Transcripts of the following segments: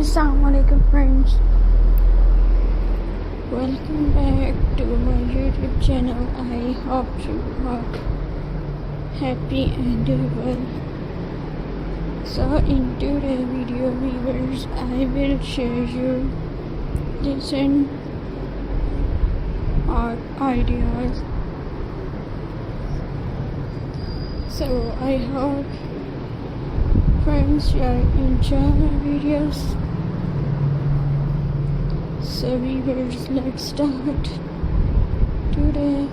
Assalamualaikum friends, welcome back to my YouTube channel. I hope you are happy and well. So in today's video viewers, I will share you different art ideas. So I hope friends you enjoy my videos. So viewers, let's start today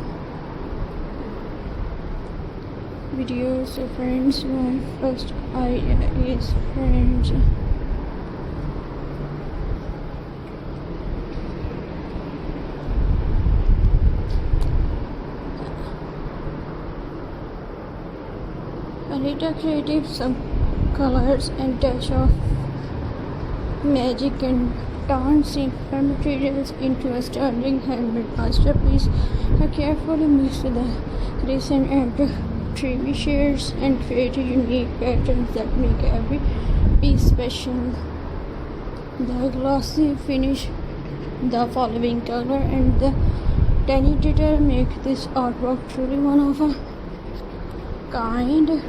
video. So friends, my first idea is friends. A little creative, some colors and touch of magic and turn simple materials into a stunning handmade masterpiece. I carefully mix the resin and trim shades and create unique patterns that make every piece special. The glossy finish, the following color and the tiny detail make this artwork truly one of a kind.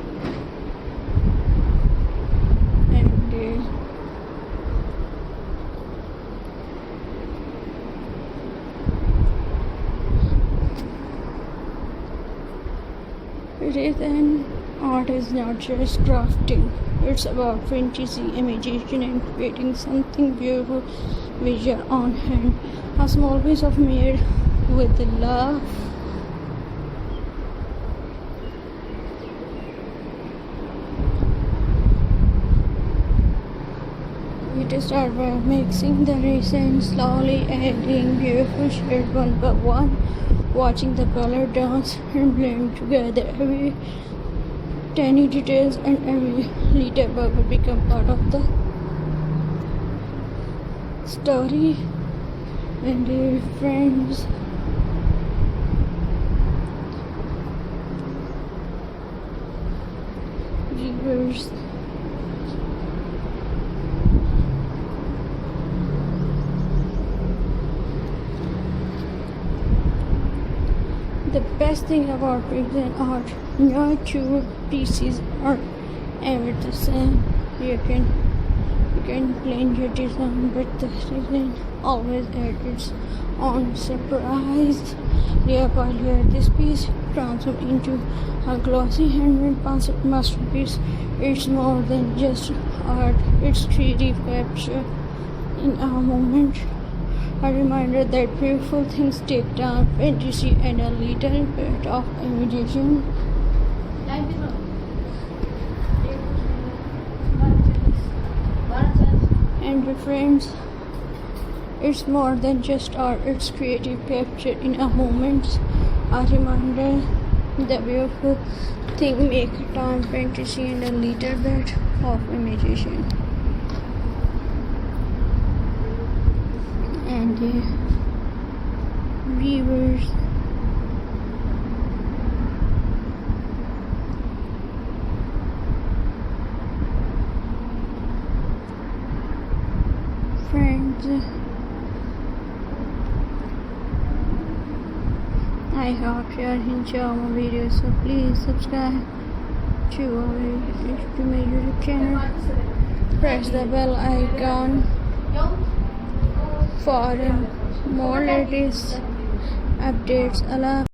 Resin art is not just crafting, it's about fantasy, imagination, and creating something beautiful with your own hand. A small piece of made with love. We start by mixing the resin, slowly adding beautiful shades one by one, watching the color dance and blend together. Every tiny details and every little bubble become part of the story. And dear friends, viewers, the best thing about resin art, no two pieces are ever the same. You can plan your design, but the resin always adds its own surprise. Layer by layer, this piece transforms into a glossy handmade masterpiece. It's more than just art; it's 3D capture in a moment. A reminder that beautiful things take time, fantasy, and a little bit of imagination. And friends, it's more than just art, it's creative capture in a moment. A reminder that beautiful thing make time, fantasy, and a little bit of imagination. And viewers, friends, I hope you are enjoying my videos, so please subscribe to my YouTube channel. Press the bell icon for more latest updates. Allah